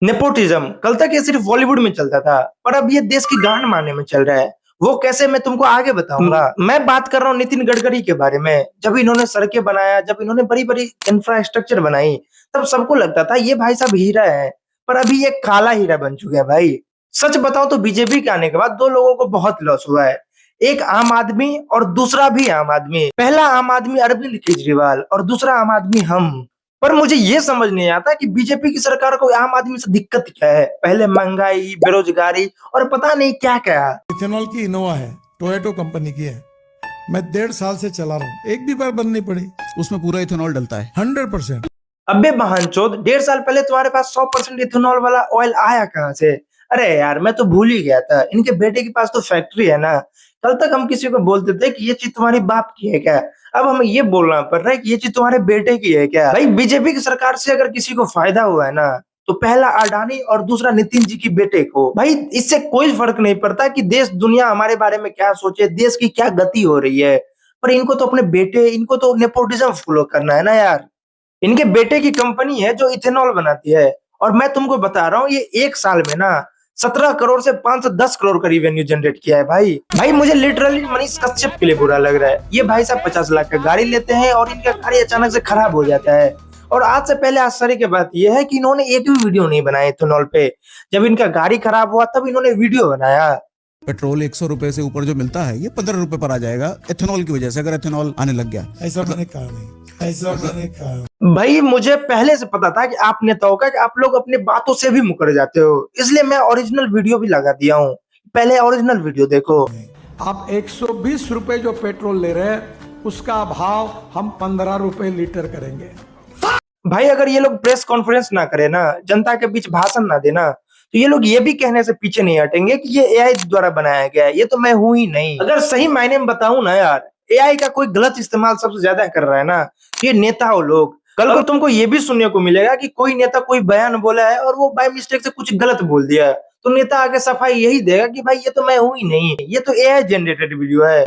Nepotism कल तक ये सिर्फ बॉलीवुड में चलता था, पर अब ये देश की गांड मारने में चल रहा है। वो कैसे, मैं तुमको आगे बताऊंगा। मैं बात कर रहा हूँ नितिन गडकरी के बारे में। जब इन्होंने सड़कें बनाया, जब इन्होंने बड़ी बड़ी इंफ्रास्ट्रक्चर बनाई, तब सबको लगता था ये भाई साहब हीरा है। पर अभी ये काला हीरा बन चुका है भाई। सच बताओ तो बीजेपी के आने के बाद दो लोगों को बहुत लॉस हुआ है। एक आम आदमी और दूसरा भी आम आदमी। पहला आम आदमी अरविंद केजरीवाल और दूसरा आम आदमी हम। पर मुझे ये समझ नहीं आता कि बीजेपी की सरकार को आम आदमी से दिक्कत क्या है। पहले महंगाई, बेरोजगारी और पता नहीं क्या क्या। इथेनॉल की इनोवा है, टोयोटो कंपनी की है। मैं 1.5 साल से चला रहा हूँ, एक भी बार बंद नहीं पड़ी। उसमें पूरा इथेनॉल डलता है 100%। अबे बहनचोद, 1.5 साल पहले तुम्हारे पास 100% इथेनॉल वाला ऑयल आया कहाँ से? अरे यार, मैं तो भूल ही गया था। इनके बेटे के पास तो फैक्ट्री है ना। कल तक हम किसी को बोलते थे कि ये चीज तुम्हारी बाप की है क्या। अब हमें ये बोलना पड़ रहा है कि ये चीज तुम्हारे बेटे की है क्या। भाई, बीजेपी की सरकार से अगर किसी को फायदा हुआ है ना, तो पहला अडानी और दूसरा नितिन जी की बेटे को। भाई, इससे कोई फर्क नहीं पड़ता कि देश दुनिया हमारे बारे में क्या सोचे, देश की क्या गति हो रही है। पर इनको तो अपने बेटे, इनको तो नेपोटिज्म फॉलो करना है ना यार। इनके बेटे की कंपनी है जो इथेनॉल बनाती है। और मैं तुमको बता रहा हूँ, ये एक साल में ना 17 करोड़ से 510 करोड़ का रिवेन्यू जनरेट किया है भाई। भाई, मुझे लिटरली मनीष कश्यप के लिए बुरा लग रहा है। ये भाई साहब 50 लाख का गाड़ी लेते हैं और इनका गाड़ी अचानक से खराब हो जाता है। और आज से पहले आश्चर्य की बात यह है कि इन्होंने एक भी वीडियो नहीं बनाया इथेनॉल पे। जब इनका गाड़ी खराब हुआ तब इन्होंने वीडियो बनाया। पेट्रोल 100 रुपए से ऊपर जो मिलता है ये 15 रुपए पर आ जाएगा इथेनॉल की वजह से, अगर इथेनॉल आने लग गया। ऐसा मैंने कहा नहीं, ऐसा मैंने कहा। भाई, मुझे पहले से पता था कि आप नेताओं का, कि आप लोग अपनी बातों से भी मुकर जाते हो। इसलिए मैं ओरिजिनल वीडियो भी लगा दिया हूँ। पहले ओरिजिनल वीडियो देखो। आप 120 रुपए जो पेट्रोल ले रहे हैं उसका भाव हम 15 रुपए लीटर करेंगे। भाई, अगर ये लोग प्रेस कॉन्फ्रेंस ना करे ना, जनता के बीच भाषण ना देना, तो ये लोग ये भी कहने से पीछे नहीं हटेंगे कि ये एआई द्वारा बनाया गया है, ये तो मैं हूं ही नहीं। अगर सही मायने में बताऊं ना यार, एआई का कोई गलत इस्तेमाल सबसे ज्यादा कर रहा है ना, तो ये नेता हो लोग। कल को तुमको ये भी सुनने को मिलेगा कि कोई नेता कोई बयान बोला है और वो बाय मिस्टेक से कुछ गलत बोल दिया है, तो नेता आगे सफाई यही देगा कि भाई ये तो मैं हूं ही नहीं, ये तो एआई जनरेटेड वीडियो है।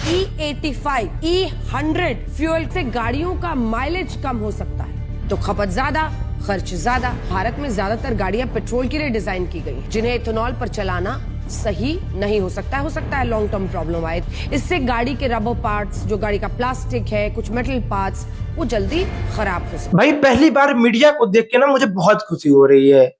E85, E100 फ्यूल से गाड़ियों का माइलेज कम हो सकता है, तो खपत ज्यादा, खर्च ज्यादा। भारत में ज्यादातर गाड़ियां पेट्रोल के लिए डिजाइन की गई, जिन्हें इथेनॉल पर चलाना सही नहीं हो सकता है लॉन्ग टर्म प्रॉब्लम आए। इससे गाड़ी के रबर पार्ट्स, जो गाड़ी का प्लास्टिक है, कुछ मेटल पार्ट्स, वो जल्दी खराब हो सकते। भाई, पहली बार मीडिया को देख के ना मुझे बहुत खुशी हो रही है।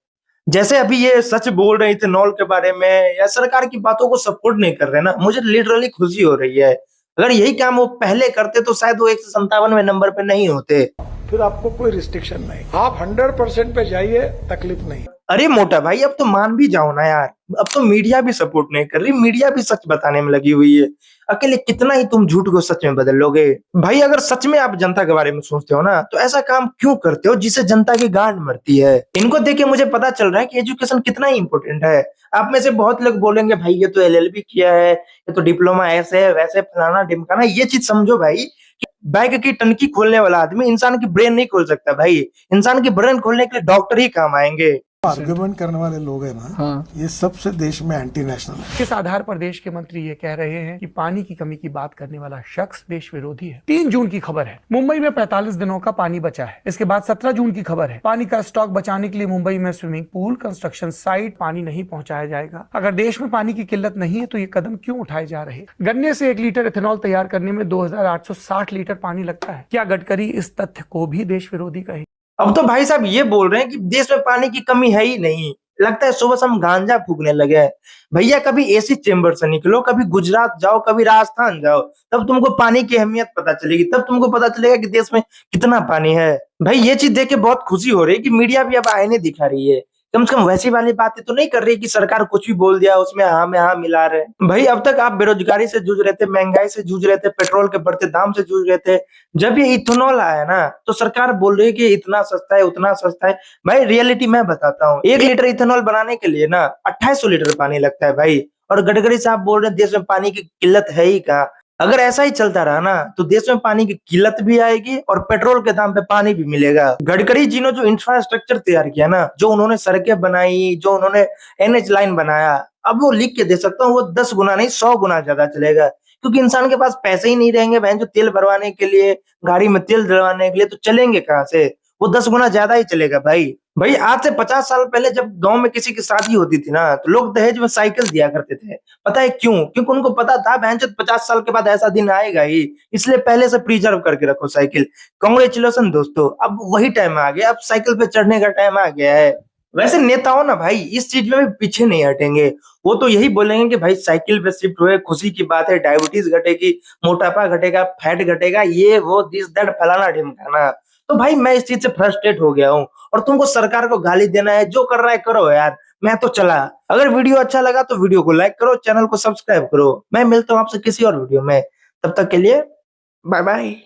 जैसे अभी ये सच बोल रहे थे नॉल के बारे में, या सरकार की बातों को सपोर्ट नहीं कर रहे ना, मुझे लिटरली खुशी हो रही है। अगर यही काम वो पहले करते तो शायद वो 157वें नंबर पे नहीं होते। फिर आपको कोई रिस्ट्रिक्शन नहीं, आप 100% पे जाइए, तकलीफ नहीं। अरे मोटा भाई, अब तो मान भी जाओ ना यार। अब तो मीडिया भी सपोर्ट नहीं कर रही, मीडिया भी सच बताने में लगी हुई है। अकेले कितना ही तुम झूठ को सच में बदल लोगे। भाई, अगर सच में आप जनता के बारे में सोचते हो ना, तो ऐसा काम क्यों करते हो जिससे जनता की गांड मरती है। इनको देख के मुझे पता चल रहा है कि एजुकेशन कितना ही इंपॉर्टेंट है। आप में से बहुत लोग बोलेंगे भाई ये तो एलएलबी किया है, ये तो डिप्लोमा ऐसे है वैसे फलाना ढिमकाना। ये चीज समझो भाई, कि बैग की टंकी खोलने वाला आदमी इंसान की ब्रेन नहीं खोल सकता भाई। इंसान की ब्रेन खोलने के लिए डॉक्टर ही काम आएंगे। आर्ग्यूमेंट करने वाले लोग हैं ना, हाँ। ये सबसे देश में एंटी नेशनल है। किस आधार पर देश के मंत्री ये कह रहे हैं कि पानी की कमी की बात करने वाला शख्स देश विरोधी है। 3 जून की खबर है, मुंबई में 45 दिनों का पानी बचा है। इसके बाद 17 जून की खबर है, पानी का स्टॉक बचाने के लिए मुंबई में स्विमिंग पूल, कंस्ट्रक्शन साइट, पानी नहीं पहुंचाया जाएगा। अगर देश में पानी की किल्लत नहीं है तो ये कदम क्यों उठाए जा रहे? गन्ने से 1 लीटर इथेनॉल तैयार करने में 2860 लीटर पानी लगता है। क्या गडकरी इस तथ्य को भी देश विरोधी कहे? अब तो भाई साहब ये बोल रहे हैं कि देश में पानी की कमी है ही नहीं। लगता है सुबह से हम गांजा फूकने लगे हैं। भैया, कभी एसी चेंबर से निकलो, कभी गुजरात जाओ, कभी राजस्थान जाओ, तब तुमको पानी की अहमियत पता चलेगी। तब तुमको पता चलेगा कि देश में कितना पानी है। भाई, ये चीज देख के बहुत खुशी हो रही है कि मीडिया भी अब आईने दिखा रही है। कम से कम वैसी वाली बातें तो नहीं कर रही कि सरकार कुछ भी बोल दिया उसमें हाँ में हाँ मिला रहे। भाई, अब तक आप बेरोजगारी से जूझ रहे थे, महंगाई से जूझ रहे थे, पेट्रोल के बढ़ते दाम से जूझ रहे थे। जब ये इथेनॉल आया ना, तो सरकार बोल रही है कि इतना सस्ता है, उतना सस्ता है। भाई, रियलिटी मैं बताता हूँ, 1 लीटर इथेनॉल बनाने के लिए ना 2800 लीटर पानी लगता है भाई। और गडकरी साहब बोल रहे हैं देश में पानी की किल्लत है ही कहाँ। अगर ऐसा ही चलता रहा ना, तो देश में पानी की किल्लत भी आएगी और पेट्रोल के दाम पे पानी भी मिलेगा। गडकरी जी ने जो इंफ्रास्ट्रक्चर तैयार किया ना, जो उन्होंने सड़कें बनाई, जो उन्होंने एनएच लाइन बनाया, अब वो लिख के दे सकता हूँ, वो 10 गुना नहीं 100 गुना ज्यादा चलेगा। क्योंकि इंसान के पास पैसे ही नहीं रहेंगे बहन, जो तेल भरवाने के लिए, गाड़ी में तेल डलवाने के लिए, तो चलेंगे कहाँ से? वो 10 गुना ज्यादा ही चलेगा भाई। भाई आज से 50 साल पहले जब गांव में किसी की शादी होती थी ना, तो लोग दहेज में साइकिल दिया करते थे। पता है क्यों? क्योंकि उनको पता था बहनचोद 50 साल के बाद ऐसा दिन आएगा ही, इसलिए पहले से प्रिजर्व करके रखो साइकिल। कांग्रेचुलेशन दोस्तों, अब वही टाइम आ गया, अब साइकिल पे चढ़ने का टाइम आ गया है। वैसे नेताओं ना भाई इस चीज में भी पीछे नहीं हटेंगे। वो तो यही बोलेंगे कि भाई साइकिल पे शिफ्ट हुए, खुशी की बात है, डायबिटीज घटेगी, मोटापा घटेगा, फैट घटेगा, ये वो दिस दैट फलाना ढिमकाना। तो भाई मैं इस चीज से फ्रस्ट्रेट हो गया हूँ, और तुमको सरकार को गाली देना है, जो कर रहा है करो यार, मैं तो चला। अगर वीडियो अच्छा लगा तो वीडियो को लाइक करो, चैनल को सब्सक्राइब करो। मैं मिलता हूँ आपसे किसी और वीडियो में, तब तक के लिए बाय बाय।